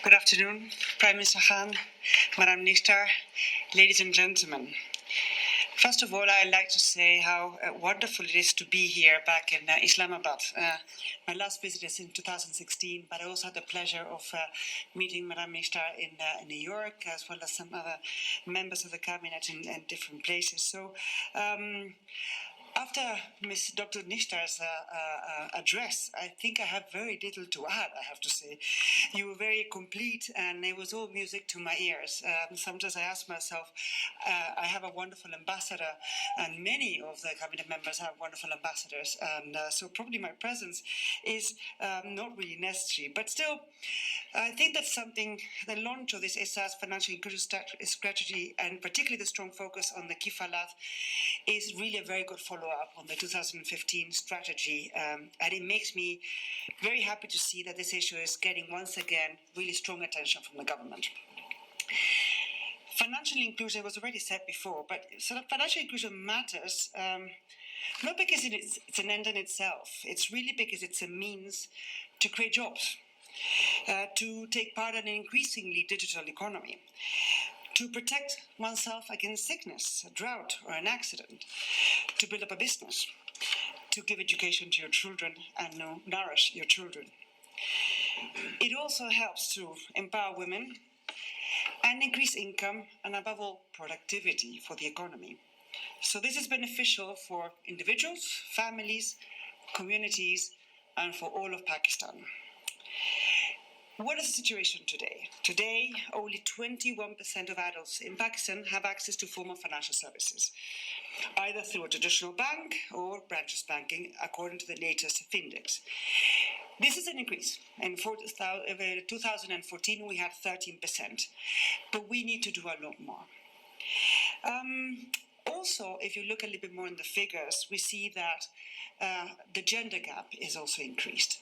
Good afternoon, Prime Minister Khan, Madam Nistar, ladies and gentlemen. First of all, I'd like to say how wonderful it is to be here back in Islamabad. My last visit is in 2016, but I also had the pleasure of meeting Madam Nistar in New York, as well as some other members of the cabinet in different places. So, after Ms. Dr. Nishtar's address, I think I have very little to add, I have to say. You were very complete, and it was all music to my ears. Sometimes I ask myself, I have a wonderful ambassador, and many of the cabinet members have wonderful ambassadors, and so probably my presence is not really necessary. But still, I think that's something, the launch of this ESA's financial inclusion strategy, and particularly the strong focus on the kifalat, is really a very good follow-up on the 2015 strategy, and it makes me very happy to see that this issue is getting once again really strong attention from the government. Financial inclusion was already said before, but sort of financial inclusion matters not because it's an end in itself. It's really because it's a means to create jobs, to take part in an increasingly digital economy, to protect oneself against sickness, a drought, or an accident, to build up a business, to give education to your children and nourish your children. It also helps to empower women and increase income and, above all, productivity for the economy. So this is beneficial for individuals, families, communities, and for all of Pakistan. What is the situation today? Today, only 21% of adults in Pakistan have access to formal financial services, either through a traditional bank or branches banking, according to the latest Findex. This is an increase. In 2014, we had 13%, but we need to do a lot more. Also, if you look a little bit more in the figures, we see that the gender gap is also increased.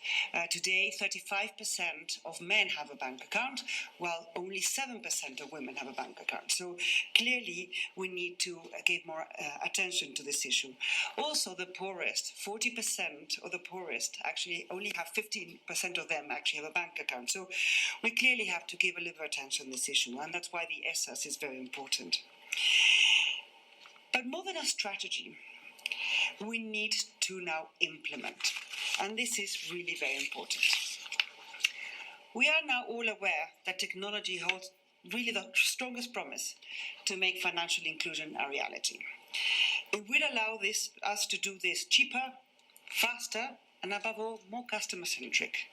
Today, 35% of men have a bank account, while only 7% of women have a bank account. So clearly, we need to give more attention to this issue. Also, the poorest, 40% of the poorest, actually only have 15% of them actually have a bank account. So we clearly have to give a little attention to this issue, and that's why the ESAS is very important. But more than a strategy, we need to now implement. And this is really very important. We are now all aware that technology holds really the strongest promise to make financial inclusion a reality. It will allow us to do this cheaper, faster, and above all, more customer-centric.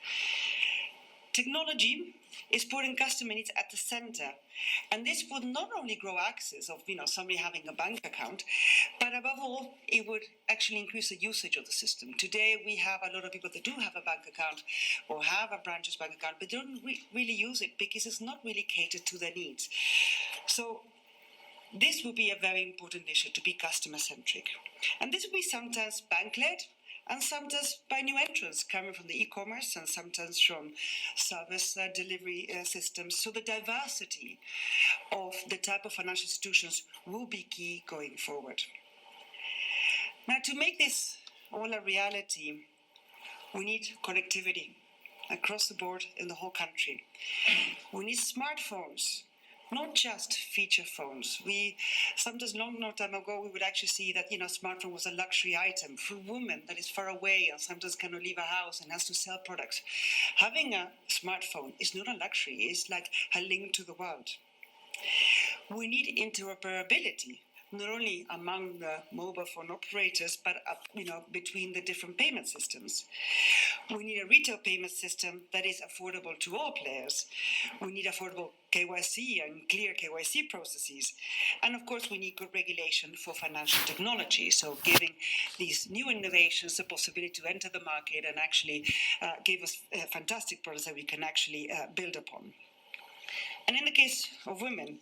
Technology is putting customer needs at the center, and this would not only grow access of somebody having a bank account, but above all, it would actually increase the usage of the system. Today, we have a lot of people that do have a bank account or have a branches bank account, but don't really use it because it's not really catered to their needs. So this will be a very important issue, to be customer-centric. And this will be sometimes bank-led, and sometimes by new entrants coming from the e-commerce and sometimes from service delivery systems. So the diversity of the type of financial institutions will be key going forward. Now, to make this all a reality, we need connectivity across the board in the whole country. We need smartphones, not just feature phones. We sometimes, long time ago, we would actually see that smartphone was a luxury item for a woman that is far away and sometimes cannot leave a house and has to sell products. Having a smartphone is not a luxury; it's like a link to the world. We need interoperability, not only among the mobile phone operators, but between the different payment systems. We need a retail payment system that is affordable to all players. We need affordable KYC and clear KYC processes. And of course, we need good regulation for financial technology. So giving these new innovations the possibility to enter the market and actually give us fantastic products that we can actually build upon. And in the case of women,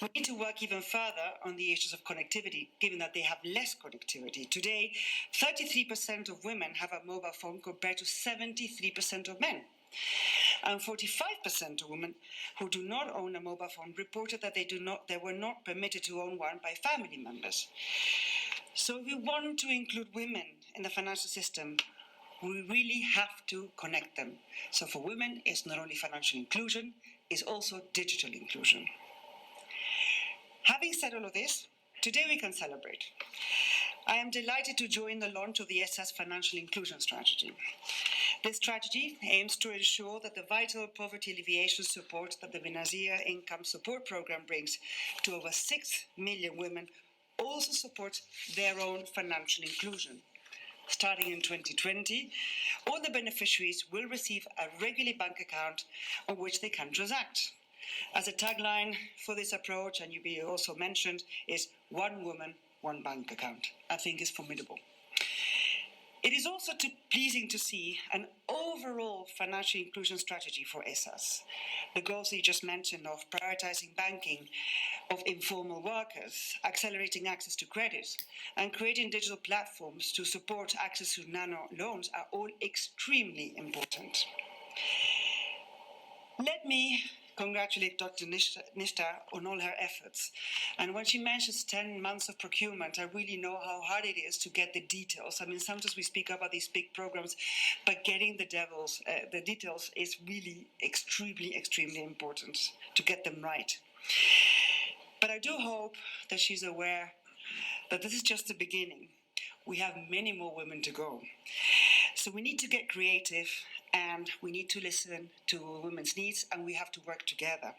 we need to work even further on the issues of connectivity, given that they have less connectivity. Today, 33% of women have a mobile phone compared to 73% of men. And 45% of women who do not own a mobile phone reported that they were not permitted to own one by family members. So if we want to include women in the financial system, we really have to connect them. So for women, it's not only financial inclusion, it's also digital inclusion. Having said all of this, today we can celebrate. I am delighted to join the launch of the ESA's Financial Inclusion Strategy. This strategy aims to ensure that the vital poverty alleviation support that the Benazir Income Support Programme brings to over 6 million women also supports their own financial inclusion. Starting in 2020, all the beneficiaries will receive a regular bank account on which they can transact. As a tagline for this approach, and you also mentioned, is one woman, one bank account. I think is formidable. It is also pleasing to see an overall financial inclusion strategy for ESAs. The goals you just mentioned of prioritizing banking of informal workers, accelerating access to credit, and creating digital platforms to support access to nano loans are all extremely important. Let me congratulate Dr. Nishta on all her efforts. And when she mentions 10 months of procurement, I really know how hard it is to get the details. I mean, sometimes we speak about these big programs, but getting the details is really extremely important to get them right. But I do hope that she's aware that this is just the beginning. We have many more women to go. So we need to get creative, and we need to listen to women's needs, and we have to work together.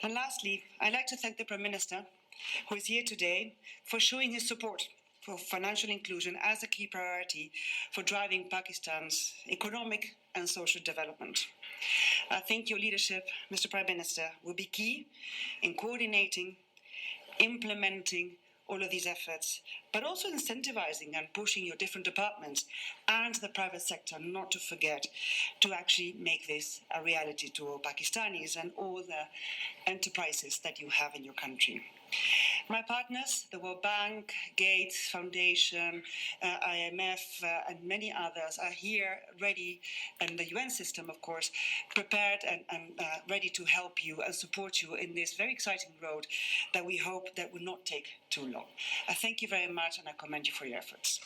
And lastly, I'd like to thank the Prime Minister, who is here today, for showing his support for financial inclusion as a key priority for driving Pakistan's economic and social development. I think your leadership, Mr. Prime Minister, will be key in coordinating, implementing all of these efforts, but also incentivizing and pushing your different departments and the private sector, not to forget, to actually make this a reality to all Pakistanis and all the enterprises that you have in your country. My partners, the World Bank, Gates Foundation, IMF, and many others are here ready, and the UN system, of course, prepared and ready to help you and support you in this very exciting road that we hope that will not take too long. I thank you very much, and I commend you for your efforts.